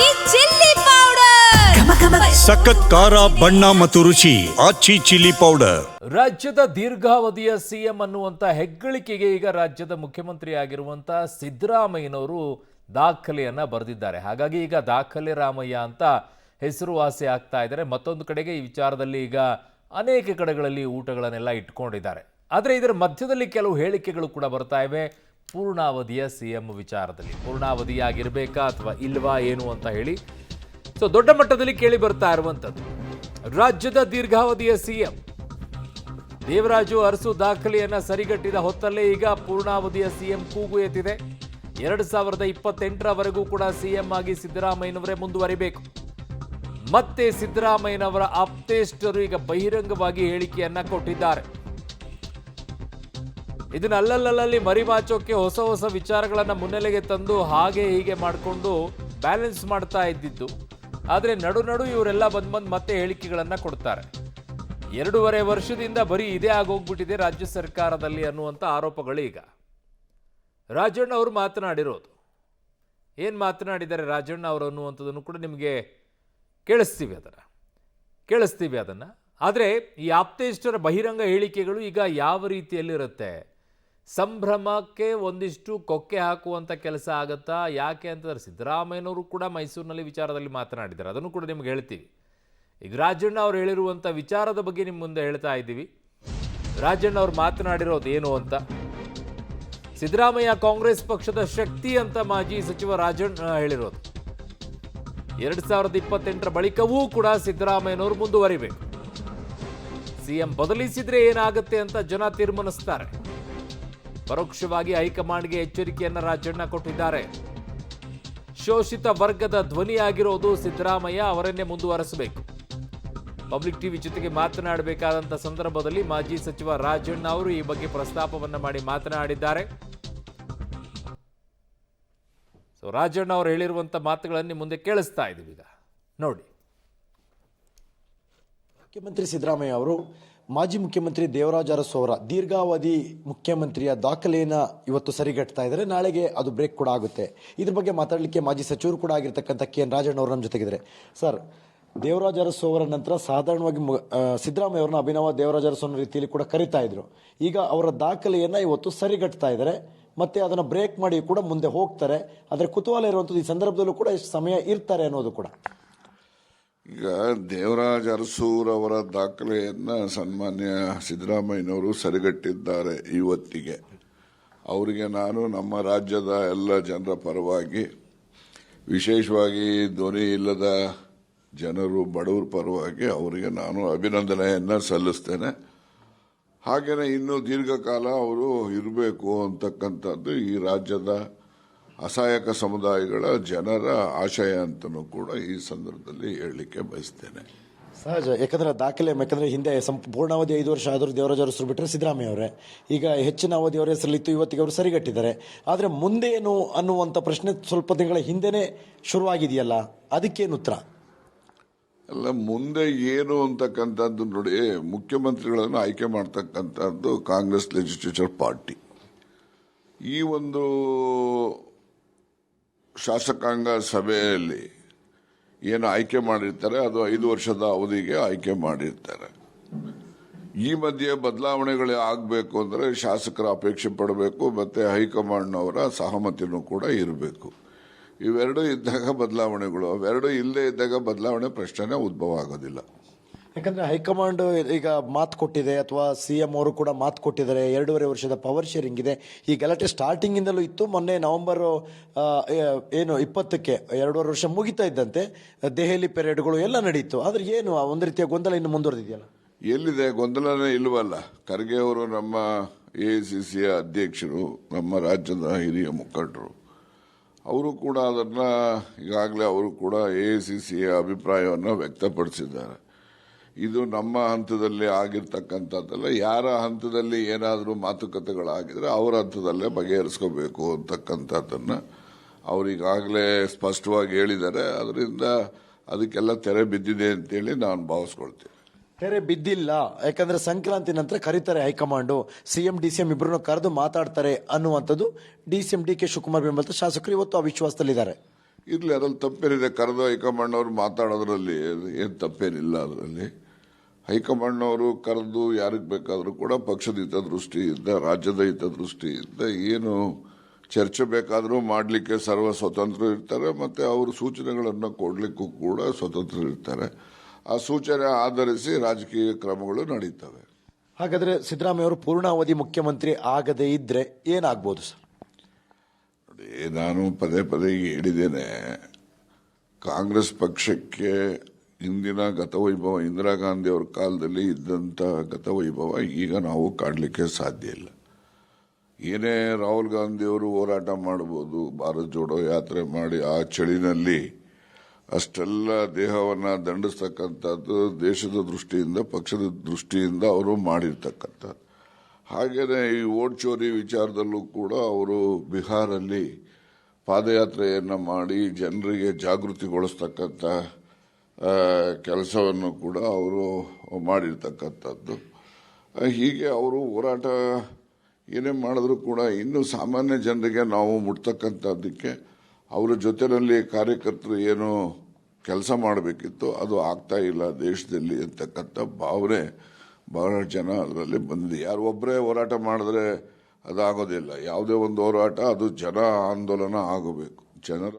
ಆಚಿ chilli powder ಸಖತ್ ಖಾರ ಬಣ್ಣ ಮತ್ತು ರುಚಿ ಆಚಿ ಚಿಲ್ಲಿ ಪೌಡರ್. ರಾಜ್ಯದ ದೀರ್ಘಾವಧಿಯ ಸಿಎಂ ಅನ್ನುವಂಥ ಹೆಗ್ಗಳಿಕೆಗೆ ಈಗ ರಾಜ್ಯದ ಮುಖ್ಯಮಂತ್ರಿ ಆಗಿರುವಂಥ ಸಿದ್ದರಾಮಯ್ಯನವರು ದಾಖಲೆಯನ್ನ ಬರೆದಿದ್ದಾರೆ. ಹಾಗಾಗಿ ಈಗ ದಾಖಲೆ ರಾಮಯ್ಯ ಅಂತ ಹೆಸರುವಾಸಿ ಆಗ್ತಾ ಇದ್ದಾರೆ. ಮತ್ತೊಂದು ಕಡೆಗೆ ಈ ವಿಚಾರದಲ್ಲಿ ಈಗ ಅನೇಕ ಕಡೆಗಳಲ್ಲಿ ಊಟಗಳನ್ನೆಲ್ಲ ಇಟ್ಕೊಂಡಿದ್ದಾರೆ. ಆದರೆ ಇದರ ಮಧ್ಯದಲ್ಲಿ ಕೆಲವು ಹೇಳಿಕೆಗಳು ಕೂಡ ಬರ್ತಾ ಇವೆ. ಪೂರ್ಣಾವಧಿಯ ಸಿಎಂ ವಿಚಾರದಲ್ಲಿ ಪೂರ್ಣಾವಧಿಯಾಗಿರ್ಬೇಕಾ ಅಥವಾ ಇಲ್ವಾ ಏನು ಅಂತ ಹೇಳಿ ದೊಡ್ಡ ಮಟ್ಟದಲ್ಲಿ ಕೇಳಿ ಬರ್ತಾ ಇರುವಂಥದ್ದು. ರಾಜ್ಯದ ದೀರ್ಘಾವಧಿಯ ಸಿಎಂ ದೇವರಾಜು ಅರಸು ದಾಖಲೆಯನ್ನ ಸರಿಗಟ್ಟಿದ ಹೊತ್ತಲ್ಲೇ ಈಗ ಪೂರ್ಣಾವಧಿಯ ಸಿಎಂ ಕೂಗು ಎತ್ತಿದೆ. 2028ರವರೆಗೂ ಕೂಡ ಸಿಎಂ ಆಗಿ ಸಿದ್ದರಾಮಯ್ಯನವರೇ ಮುಂದುವರಿಬೇಕು. ಮತ್ತೆ ಸಿದ್ದರಾಮಯ್ಯನವರ ಆಪ್ತೇಷ್ಟರು ಈಗ ಬಹಿರಂಗವಾಗಿ ಹೇಳಿಕೆಯನ್ನ ಕೊಟ್ಟಿದ್ದಾರೆ. ಇದನ್ನ ಅಲ್ಲಲ್ಲಿ ಮರಿಮಾಚೋಕೆ ಹೊಸ ಹೊಸ ವಿಚಾರಗಳನ್ನ ಮುನ್ನೆಲೆಗೆ ತಂದು ಹಾಗೆ ಹೀಗೆ ಮಾಡಿಕೊಂಡು ಬ್ಯಾಲೆನ್ಸ್ ಮಾಡ್ತಾ ಇದ್ದಿದ್ದು. ಆದರೆ ನಡು ಇವರೆಲ್ಲ ಬಂದ್ ಮತ್ತೆ ಹೇಳಿಕೆಗಳನ್ನ ಕೊಡ್ತಾರೆ. 2.5 ವರ್ಷದಿಂದ ಬರೀ ಇದೇ ಆಗೋಗ್ಬಿಟ್ಟಿದೆ ರಾಜ್ಯ ಸರ್ಕಾರದಲ್ಲಿ ಅನ್ನುವಂಥ ಆರೋಪಗಳು ಈಗ ರಾಜಣ್ಣ ಅವರು ಮಾತನಾಡಿರೋದು. ಏನು ಮಾತನಾಡಿದ್ದಾರೆ ರಾಜಣ್ಣ ಅವರು ಅನ್ನುವಂಥದ್ದನ್ನು ಕೂಡ ನಿಮಗೆ ಕೇಳಿಸ್ತೀವಿ ಅದನ್ನು. ಆದರೆ ಈ ಆಪ್ತೇಷ್ಟರ ಬಹಿರಂಗ ಹೇಳಿಕೆಗಳು ಈಗ ಯಾವ ರೀತಿಯಲ್ಲಿರುತ್ತೆ? ಸಂಭ್ರಮಕ್ಕೆ ಒಂದಿಷ್ಟು ಕೊಕ್ಕೆ ಹಾಕುವಂಥ ಕೆಲಸ ಆಗುತ್ತಾ? ಯಾಕೆ ಅಂತಂದ್ರೆ ಸಿದ್ದರಾಮಯ್ಯನವರು ಕೂಡ ಮೈಸೂರಿನಲ್ಲಿ ವಿಚಾರದಲ್ಲಿ ಮಾತನಾಡಿದ್ದಾರೆ. ಅದನ್ನು ಕೂಡ ನಿಮ್ಗೆ ಹೇಳ್ತೀವಿ. ಈಗ ರಾಜಣ್ಣ ಅವರು ಹೇಳಿರುವಂಥ ವಿಚಾರದ ಬಗ್ಗೆ ನಿಮ್ಮ ಮುಂದೆ ಹೇಳ್ತಾ ಇದ್ದೀವಿ. ರಾಜಣ್ಣ ಅವರು ಮಾತನಾಡಿರೋದು ಏನು ಅಂತ. ಸಿದ್ದರಾಮಯ್ಯ ಕಾಂಗ್ರೆಸ್ ಪಕ್ಷದ ಶಕ್ತಿ ಅಂತ ಮಾಜಿ ಸಚಿವ ರಾಜಣ್ಣ ಹೇಳಿರೋದು. 2028ರ ಬಳಿಕವೂ ಕೂಡ ಸಿದ್ದರಾಮಯ್ಯನವರು ಮುಂದುವರಿಬೇಕು. ಸಿಎಂ ಬದಲಿಸಿದ್ರೆ ಏನಾಗುತ್ತೆ ಅಂತ ಜನ ತೀರ್ಮಾನಿಸ್ತಾರೆ. ಪರೋಕ್ಷವಾಗಿ ಹೈಕಮಾಂಡ್ಗೆ ಎಚ್ಚರಿಕೆಯನ್ನ ರಾಜಣ್ಣ ಕೊಟ್ಟಿದ್ದಾರೆ. ಶೋಷಿತ ವರ್ಗದ ಧ್ವನಿಯಾಗಿರೋದು ಸಿದ್ದರಾಮಯ್ಯ, ಅವರನ್ನೇ ಮುಂದುವರೆಸಬೇಕು. ಪಬ್ಲಿಕ್ ಟಿವಿ ಜೊತೆಗೆ ಮಾತನಾಡಬೇಕಾದಂಥ ಸಂದರ್ಭದಲ್ಲಿ ಮಾಜಿ ಸಚಿವ ರಾಜಣ್ಣ ಅವರು ಈ ಬಗ್ಗೆ ಪ್ರಸ್ತಾಪವನ್ನ ಮಾಡಿ ಮಾತನಾಡಿದ್ದಾರೆ. ರಾಜಣ್ಣ ಅವರು ಹೇಳಿರುವಂಥ ಮಾತುಗಳನ್ನು ಮುಂದೆ ಕೇಳಿಸ್ತಾ ಇದ್ದೀವಿ. ಈಗ ನೋಡಿ. ಮುಖ್ಯಮಂತ್ರಿ ಸಿದ್ದರಾಮಯ್ಯ ಅವರು ಮಾಜಿ ಮುಖ್ಯಮಂತ್ರಿ ದೇವರಾಜ ಅರಸು ಅವರ ದೀರ್ಘಾವಧಿ ಮುಖ್ಯಮಂತ್ರಿಯ ದಾಖಲೆಯನ್ನು ಇವತ್ತು ಸರಿಗಟ್ತಾ ಇದ್ದಾರೆ. ನಾಳೆಗೆ ಅದು ಬ್ರೇಕ್ ಕೂಡ ಆಗುತ್ತೆ. ಇದ್ರ ಬಗ್ಗೆ ಮಾತಾಡಲಿಕ್ಕೆ ಮಾಜಿ ಸಚಿವರು ಕೂಡ ಆಗಿರ್ತಕ್ಕಂಥ KN ರಾಜಣ್ಣ ಅವರು ನಮ್ಮ ಜೊತೆಗಿದ್ದಾರೆ. ಸರ್, ದೇವರಾಜ ಅರಸು ಅವರ ನಂತರ ಸಾಧಾರಣವಾಗಿ ಸಿದ್ದರಾಮಯ್ಯ ಅವರನ್ನ ಅಭಿನವ ದೇವರಾಜ ಅರಸು ಅನ್ನೋ ರೀತಿಯಲ್ಲಿ ಕೂಡ ಕರೀತಾ ಇದ್ರು. ಈಗ ಅವರ ದಾಖಲೆಯನ್ನು ಇವತ್ತು ಸರಿಗಟ್ತಾ ಇದ್ದಾರೆ. ಮತ್ತೆ ಅದನ್ನು ಬ್ರೇಕ್ ಮಾಡಿ ಕೂಡ ಮುಂದೆ ಹೋಗ್ತಾರೆ. ಆದರೆ ಕುತೂಹಲ ಇರುವಂಥದ್ದು ಈ ಸಂದರ್ಭದಲ್ಲೂ ಕೂಡ ಎಷ್ಟು ಸಮಯ ಇರ್ತಾರೆ ಅನ್ನೋದು ಕೂಡ. ಈಗ ದೇವರಾಜ ಅರಸೂರವರ ದಾಖಲೆಯನ್ನು ಸನ್ಮಾನ್ಯ ಸಿದ್ದರಾಮಯ್ಯನವರು ಸರಿಗಟ್ಟಿದ್ದಾರೆ. ಇವತ್ತಿಗೆ ಅವರಿಗೆ ನಾನು ನಮ್ಮ ರಾಜ್ಯದ ಎಲ್ಲ ಜನರ ಪರವಾಗಿ, ವಿಶೇಷವಾಗಿ ಧ್ವನಿ ಇಲ್ಲದ ಜನರು, ಬಡವರ ಪರವಾಗಿ ಅವರಿಗೆ ನಾನು ಅಭಿನಂದನೆಯನ್ನು ಸಲ್ಲಿಸ್ತೇನೆ. ಹಾಗೆಯೇ ಇನ್ನೂ ದೀರ್ಘಕಾಲ ಅವರು ಇರಬೇಕು ಅಂತಕ್ಕಂಥದ್ದು ಈ ರಾಜ್ಯದ ಅಸಹಾಯಕ ಸಮುದಾಯಗಳ ಜನರ ಆಶಯ ಅಂತಲೂ ಕೂಡ ಈ ಸಂದರ್ಭದಲ್ಲಿ ಹೇಳಲಿಕ್ಕೆ ಬಯಸ್ತೇನೆ. ಸಹಜ, ಯಾಕಂದ್ರೆ ದಾಖಲೆ ಹಿಂದೆ ಪೂರ್ಣಾವಧಿ 5 ವರ್ಷ ಆದರೂ ದೇವರಾಜ ಅರಸರು ಬಿಟ್ಟರೆ ಸಿದ್ದರಾಮಯ್ಯ ಅವರೇ. ಈಗ ಹೆಚ್ಚಿನ ಅವಧಿ ಅವರ ಹೆಸರಲ್ಲಿತ್ತು, ಇವತ್ತಿಗೆ ಅವರು ಸರಿಗಟ್ಟಿದ್ದಾರೆ. ಆದರೆ ಮುಂದೇನು ಅನ್ನುವಂಥ ಪ್ರಶ್ನೆ ಸ್ವಲ್ಪ ತಿಂಗಳ ಹಿಂದೆನೇ ಶುರುವಾಗಿದೆಯಲ್ಲ, ಅದಕ್ಕೇನು ಉತ್ತರ? ಅಲ್ಲ, ಮುಂದೆ ಏನು ಅಂತಕ್ಕಂಥದ್ದು ನೋಡಿ, ಮುಖ್ಯಮಂತ್ರಿಗಳನ್ನು ಆಯ್ಕೆ ಮಾಡ್ತಕ್ಕಂಥದ್ದು ಕಾಂಗ್ರೆಸ್ ಲೆಜಿಸ್ಲೇಚರ್ ಪಾರ್ಟಿ. ಈ ಒಂದು ಶಾಸಕಾಂಗ ಸಭೆಯಲ್ಲಿ ಏನು ಆಯ್ಕೆ ಮಾಡಿರ್ತಾರೆ ಅದು 5 ವರ್ಷದ ಅವಧಿಗೆ ಆಯ್ಕೆ ಮಾಡಿರ್ತಾರೆ. ಈ ಮಧ್ಯೆ ಬದಲಾವಣೆಗಳೇ ಆಗಬೇಕು ಅಂದರೆ ಶಾಸಕರ ಅಪೇಕ್ಷೆ ಪಡಬೇಕು, ಮತ್ತೆ ಹೈಕಮಾಂಡ್ನವರ ಸಹಮತಿನೂ ಕೂಡ ಇರಬೇಕು. ಇವೆರಡೂ ಇದ್ದಾಗ ಬದಲಾವಣೆಗಳು, ಅವೆರಡೂ ಇಲ್ಲದೆ ಇದ್ದಾಗ ಬದಲಾವಣೆ ಪ್ರಶ್ನೆ ಉದ್ಭವ ಆಗೋದಿಲ್ಲ. ಯಾಕಂದ್ರೆ ಹೈಕಮಾಂಡ್ ಈಗ ಮಾತು ಕೊಟ್ಟಿದೆ, ಅಥವಾ CM ಅವರು ಕೂಡ ಮಾತು ಕೊಟ್ಟಿದ್ದಾರೆ. 2.5 ವರ್ಷದ ಪವರ್ ಶೇರಿಂಗ್ ಇದೆ. ಈ ಗಲಾಟೆ ಸ್ಟಾರ್ಟಿಂಗ್ ಇಂದಲೂ ಇತ್ತು. ಮೊನ್ನೆ ನವೆಂಬರ್ 20ಕ್ಕೆ 2.5 ವರ್ಷ ಮುಗಿತಾ ಇದ್ದಂತೆ ದೆಹಲಿ ಪೆರೇಡ್ಗಳು ಎಲ್ಲ ನಡೀತು. ಆದ್ರೆ ಏನು ಒಂದು ರೀತಿಯ ಗೊಂದಲ ಇನ್ನು ಮುಂದುವರೆದಿದೆಯಲ್ಲ? ಎಲ್ಲಿದೆ ಗೊಂದಲನೇ ಇಲ್ವಲ್ಲ. ಖರ್ಗೆ ಅವರು ನಮ್ಮ AICCಯ ಅಧ್ಯಕ್ಷರು, ನಮ್ಮ ರಾಜ್ಯದ ಹಿರಿಯ ಮುಖಂಡರು, ಅವರು ಕೂಡ ಅದನ್ನ ಈಗಾಗಲೇ ಅವರು ಕೂಡ AICCಯ ಅಭಿಪ್ರಾಯವನ್ನು ವ್ಯಕ್ತಪಡಿಸಿದ್ದಾರೆ. ಇದು ನಮ್ಮ ಹಂತದಲ್ಲಿ ಆಗಿರ್ತಕ್ಕಂಥದ್ದಲ್ಲ. ಯಾರ ಹಂತದಲ್ಲಿ ಏನಾದರೂ ಮಾತುಕತೆಗಳಾಗಿದ್ರೆ ಅವರ ಹಂತದಲ್ಲೇ ಬಗೆಹರಿಸ್ಕೋಬೇಕು ಅಂತಕ್ಕಂಥದ್ದನ್ನು ಅವರಿಗಾಗಲೇ ಸ್ಪಷ್ಟವಾಗಿ ಹೇಳಿದ್ದಾರೆ. ಅದರಿಂದ ಅದಕ್ಕೆಲ್ಲ ತೆರೆ ಬಿದ್ದಿದೆ ಅಂತೇಳಿ ನಾನು ಭಾವಿಸ್ಕೊಳ್ತೀನಿ. ತೆರೆ ಬಿದ್ದಿಲ್ಲ, ಯಾಕಂದ್ರೆ ಸಂಕ್ರಾಂತಿ ನಂತರ ಕರೀತಾರೆ ಹೈಕಮಾಂಡು, CM DCM ಇಬ್ಬರನ್ನು ಕರೆದು ಮಾತಾಡ್ತಾರೆ ಅನ್ನುವಂಥದ್ದು DCM DK ಶಿವಕುಮಾರ್ ಬೆಂಬಲಿತ ಶಾಸಕರು ಇವತ್ತು ಅವಿಶ್ವಾಸದಲ್ಲಿದ್ದಾರೆ. ಇರ್ಲಿ, ಅದ್ರಲ್ಲಿ ತಪ್ಪೇನಿದೆ. ಕರೆದು ಹೈಕಮಾಂಡ್ ಅವರು ಮಾತಾಡೋದ್ರಲ್ಲಿ ಏನು ತಪ್ಪೇನಿಲ್ಲ. ಅದರಲ್ಲಿ ಹೈಕಮಾಂಡ್ನವರು ಕರೆದು ಯಾರಿಗೆ ಬೇಕಾದರೂ ಕೂಡ ಪಕ್ಷದ ಹಿತದೃಷ್ಟಿಯಿಂದ, ರಾಜ್ಯದ ಹಿತದೃಷ್ಟಿಯಿಂದ ಏನು ಚರ್ಚೆ ಬೇಕಾದರೂ ಮಾಡಲಿಕ್ಕೆ ಸರ್ವ ಸ್ವತಂತ್ರ ಇರ್ತಾರೆ. ಮತ್ತೆ ಅವರು ಸೂಚನೆಗಳನ್ನು ಕೊಡಲಿಕ್ಕೂ ಕೂಡ ಸ್ವತಂತ್ರ ಇರ್ತಾರೆ. ಆ ಸೂಚನೆ ಆಧರಿಸಿ ರಾಜಕೀಯ ಕ್ರಮಗಳು ನಡೀತವೆ. ಹಾಗಾದ್ರೆ ಸಿದ್ದರಾಮಯ್ಯ ಅವರು ಪೂರ್ಣಾವಧಿ ಮುಖ್ಯಮಂತ್ರಿ ಆಗದೇ ಇದ್ರೆ ಏನಾಗ್ಬೋದು ಸರ್? ನೋಡಿ, ನಾನು ಪದೇ ಪದೇ ಹೇಳಿದ್ದೇನೆ, ಕಾಂಗ್ರೆಸ್ ಪಕ್ಷಕ್ಕೆ ಇಂದಿನ ಗತವೈಭವ, ಇಂದಿರಾ ಗಾಂಧಿ ಅವರ ಕಾಲದಲ್ಲಿ ಇದ್ದಂಥ ಗತವೈಭವ ಈಗ ನಾವು ಕಾಡಲಿಕ್ಕೆ ಸಾಧ್ಯ ಇಲ್ಲ. ಏನೇ ರಾಹುಲ್ ಗಾಂಧಿ ಅವರು ಹೋರಾಟ ಮಾಡಬಹುದು, ಭಾರತ್ ಜೋಡೋ ಯಾತ್ರೆ ಮಾಡಿ ಆ ಚಳಿನಲ್ಲಿ ಅಷ್ಟೆಲ್ಲ ದೇಹವನ್ನು ದಂಡಿಸ್ತಕ್ಕಂಥದ್ದು ದೇಶದ ದೃಷ್ಟಿಯಿಂದ, ಪಕ್ಷದ ದೃಷ್ಟಿಯಿಂದ ಅವರು ಮಾಡಿರ್ತಕ್ಕಂಥದ್ದು. ಹಾಗೆಯೇ ಈ ವೋಟ್ ಚೋರಿ ವಿಚಾರದಲ್ಲೂ ಕೂಡ ಅವರು ಬಿಹಾರಲ್ಲಿ ಪಾದಯಾತ್ರೆಯನ್ನು ಮಾಡಿ ಜನರಿಗೆ ಜಾಗೃತಿಗೊಳಿಸ್ತಕ್ಕಂಥ ಕೆಲಸವನ್ನು ಕೂಡ ಅವರು ಮಾಡಿರ್ತಕ್ಕಂಥದ್ದು. ಹೀಗೆ ಅವರು ಹೋರಾಟ ಏನೇ ಮಾಡಿದ್ರು ಕೂಡ ಇನ್ನು ಸಾಮಾನ್ಯ ಜನರಿಗೆ ನಾವು ಮುಟ್ತಕ್ಕಂಥದ್ದಕ್ಕೆ ಅವರ ಜೊತೆಯಲ್ಲಿ ಕಾರ್ಯಕರ್ತರು ಏನು ಕೆಲಸ ಮಾಡಬೇಕಿತ್ತು ಅದು ಆಗ್ತಾ ಇಲ್ಲ ದೇಶದಲ್ಲಿ ಅಂತಕ್ಕಂಥ ಭಾವನೆ ಬಹಳ ಜನ ಅದರಲ್ಲಿ ಬಂದಿದೆ. ಯಾರು ಒಬ್ಬರೇ ಹೋರಾಟ ಮಾಡಿದ್ರೆ ಅದಾಗೋದಿಲ್ಲ. ಯಾವುದೇ ಒಂದು ಹೋರಾಟ ಅದು ಜನ ಆಂದೋಲನ ಆಗಬೇಕು. ಜನರ